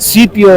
CPO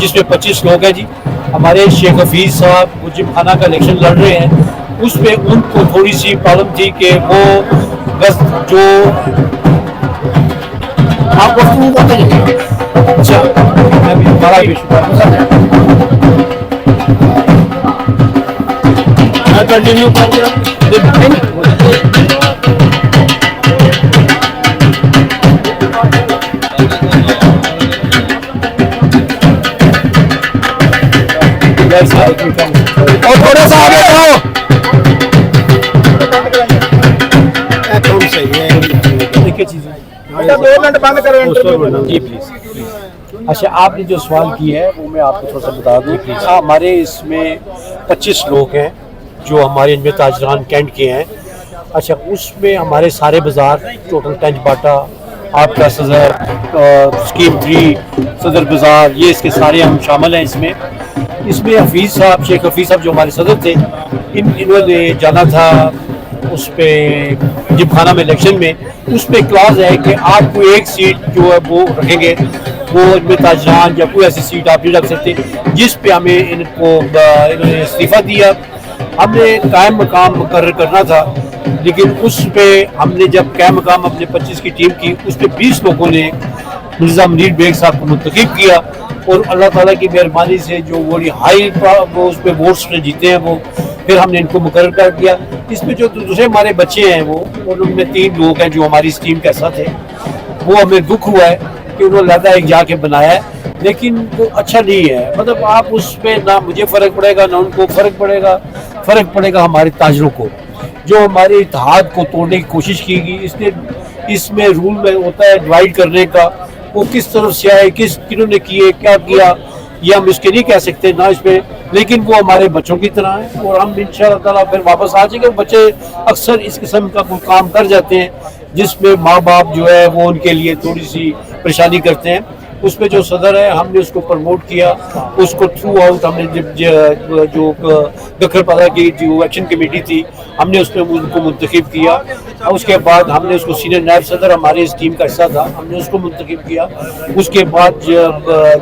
جس میں 25 لوگ ہیں جی. ہمارے شیخ حفیظ صاحب وہ جم خانہ کا الیکشن لڑ رہے ہیں, اس میں ان کو تھوڑی سی پرابلم تھی کہ وہ بس جو آپ گفتگو کرتے ہیں. اچھا میں بھی بڑا بھی شکریہ. کنٹینیو کر اور تھوڑا سا آگے جاؤ. جی پلیز. اچھا آپ نے جو سوال کی ہے وہ میں آپ کو تھوڑا سا بتا دوں. ہمارے اس میں 25 لوگ ہیں جو ہمارے ان میں تاجران کینٹ کے ہیں. اچھا اس میں ہمارے سارے بازار ٹوٹل ٹنچ باٹا آپ کا صدر اسکیم 3 صدر بازار یہ اس کے سارے ہم شامل ہیں. اس میں حفیظ صاحب شیخ حفیظ صاحب جو ہمارے صدر تھے انہوں نے جانا تھا اس پہ جم خانہ میں الیکشن میں. اس پہ کلاس ہے کہ آپ کو ایک سیٹ جو ہے وہ رکھیں گے, وہ ان میں تاجران یا کوئی ایسی سیٹ آپ نہیں رکھ سکتے, جس پہ ہمیں انہوں نے استعفیٰ دیا. ہم نے قائم مقام مقرر کرنا تھا, لیکن اس پہ ہم نے جب قائم مقام اپنے 25 کی ٹیم کی, اس پہ 20 لوگوں نے مرزا منیر بیگ صاحب کو منتخب کیا, اور اللہ تعالیٰ کی مہربانی سے جو وہ ہائی وہ اس پہ ووٹس نے جیتے ہیں وہ پھر ہم نے ان کو مقرر کر دیا. اس میں جو دوسرے ہمارے بچے ہیں وہ ان میں 3 لوگ ہیں جو ہماری اس ٹیم کا حصہ تھے. وہ ہمیں دکھ ہوا ہے کہ انہوں نے علیحدہ ایک جا کے بنایا ہے, لیکن وہ اچھا نہیں ہے. مطلب آپ اس پہ نہ مجھے فرق پڑے گا نہ ان کو فرق پڑے گا ہمارے تاجروں کو جو ہمارے اتحاد کو توڑنے کی کوشش کی گئی. اس میں رول میں ہوتا ہے ڈیوائڈ کرنے کا, وہ کس طرف سے آئے کنہوں نے کیے کیا کیا یہ ہم اس کے نہیں کہہ سکتے نہ اس پہ, لیکن وہ ہمارے بچوں کی طرح ہیں اور ہم انشاءاللہ تعالیٰ پھر واپس آ جائیں گے. بچے اکثر اس قسم کا کوئی کام کر جاتے ہیں جس میں ماں باپ جو ہے وہ ان کے لیے تھوڑی سی پریشانی کرتے ہیں. اس میں جو صدر ہے ہم نے اس کو پروموٹ کیا, اس کو تھرو آؤٹ ہم نے جو گکھر پادا کی جو ایکشن کمیٹی تھی ہم نے اس میں ان کو منتخب کیا. اس کے بعد ہم نے اس کو سینئر نائب صدر ہمارے اس ٹیم کا حصہ تھا ہم نے اس کو منتخب کیا. اس کے بعد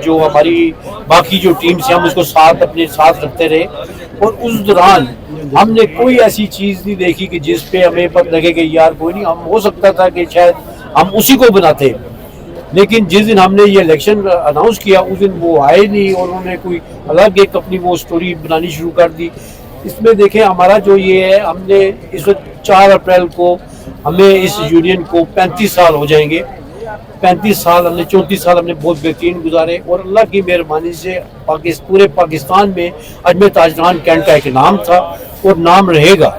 جو ہماری باقی جو ٹیمس ہیں ہم اس کو اپنے ساتھ رکھتے رہے, اور اس دوران ہم نے کوئی ایسی چیز نہیں دیکھی کہ جس پہ ہمیں پتہ لگے کہ یار کوئی نہیں, ہم ہو سکتا تھا کہ شاید ہم اسی کو بناتے, لیکن جس دن ہم نے یہ الیکشن اناؤنس کیا اس دن وہ آئے نہیں اور انہوں نے کوئی الگ ایک اپنی وہ سٹوری بنانی شروع کر دی. اس میں دیکھیں ہمارا جو یہ ہے ہم نے اس وقت 4 اپریل کو ہمیں اس یونین کو 35 سال ہو جائیں گے. 35 سال ہم نے 34 سال ہم نے بہت بہترین گزارے, اور اللہ کی مہربانی سے پورے پاکستان میں اجمیر تاجران کینٹ کا ایک نام تھا اور نام رہے گا.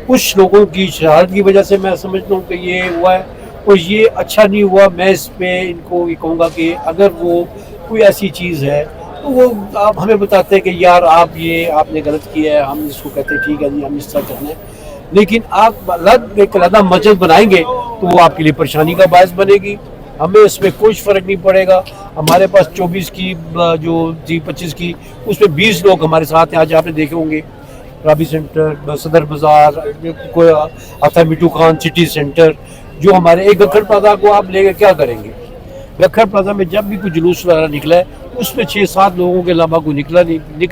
کچھ لوگوں کی شرارت کی وجہ سے میں سمجھتا ہوں کہ یہ ہوا ہے اور یہ اچھا نہیں ہوا. میں اس پہ ان کو یہ کہوں گا کہ اگر وہ کوئی ایسی چیز ہے تو وہ آپ ہمیں بتاتے ہیں کہ یار آپ نے غلط کیا ہے, ہم اس کو کہتے ہیں ٹھیک ہے جی ہم اس طرح کرنا ہے, لیکن آپ ایک علیحدہ مسجد بنائیں گے تو وہ آپ کے لیے پریشانی کا باعث بنے گی. ہمیں اس میں کچھ فرق نہیں پڑے گا. ہمارے پاس 24 کی جو تھی 25 کی اس میں 20 لوگ ہمارے ساتھ ہیں. آج آپ نے دیکھے ہوں گے رابی سینٹر, صدر بازار, کوئی آتا میٹو خان سٹی سینٹر, جو ہمارے ایک گکھر پلازا کو آپ لے کے کیا کریں گے. گکھر پلازا میں جب بھی کوئی جلوس وغیرہ نکلا ہے اس میں 6-7 لوگوں کے علاوہ کوئی نکلا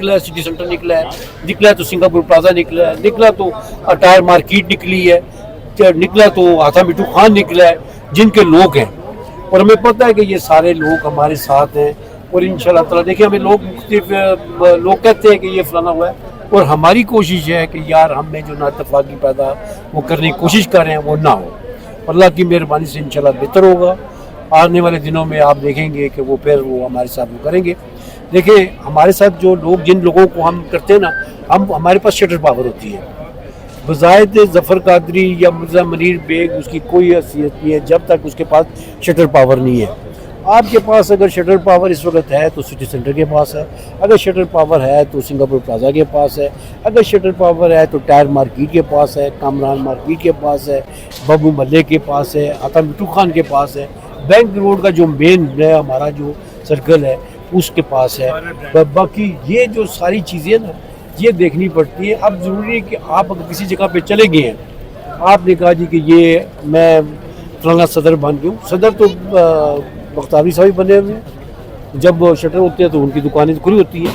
ہے. سٹی سینٹر نکلا ہے تو سنگاپور پلازا نکلا تو ٹائر مارکیٹ نکلی ہے, نکلا تو آتا میٹو خان نکلا ہے, جن کے لوگ ہیں. اور ہمیں پتہ ہے کہ یہ سارے لوگ ہمارے ساتھ ہیں, اور انشاءاللہ تعالیٰ دیکھیں ہمیں مختلف لوگ کہتے ہیں کہ یہ فلانا ہوا ہے, اور ہماری کوشش ہے کہ یار ہم میں جو نااتفاقی پیدا وہ کرنے کی کوشش کر رہے ہیں وہ نہ ہو. اللہ کی مہربانی سے انشاءاللہ بہتر ہوگا. آنے والے دنوں میں آپ دیکھیں گے کہ وہ پھر وہ ہمارے ساتھ وہ کریں گے. دیکھیں ہمارے ساتھ جو لوگ جن لوگوں کو ہم کرتے ہیں نا, ہمارے پاس شٹر پاور ہوتی ہے. بظاہر ظفر قادری یا مرزا منیر بیگ اس کی کوئی حیثیت نہیں ہے جب تک اس کے پاس شٹر پاور نہیں ہے. آپ کے پاس اگر شٹر پاور اس وقت ہے تو سٹی سینٹر کے پاس ہے, اگر شٹر پاور ہے تو سنگاپور پلازا کے پاس ہے, اگر شٹر پاور ہے تو ٹائر مارکیٹ کے پاس ہے, کامران مارکیٹ کے پاس ہے, بابو ملے کے پاس ہے, عطا میٹو خان کے پاس ہے, بینک روڈ کا جو مین ہے ہمارا جو سرکل ہے اس کے پاس ہے. باقی یہ جو ساری چیزیں نا یہ دیکھنی پڑتی ہے. اب ضروری ہے کہ آپ اگر کسی جگہ پہ چلے گئے ہیں, آپ نے کہا جی کہ یہ میں فلانا صدر بن گیا ہوں. صدر تو بختیاری صاحب بنے ہوئے ہیں, جب شٹر ہوتے ہیں تو ان کی دکانیں کھلی ہوتی ہیں.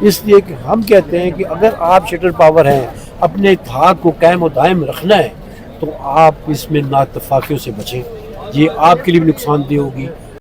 اس لیے کہ ہم کہتے ہیں کہ اگر آپ شٹر پاور ہیں, اپنے اتحاد کو قائم و دائم رکھنا ہے تو آپ اس میں ناتفاقیوں سے بچیں. یہ آپ کے لیے بھی نقصان دہ ہوگی,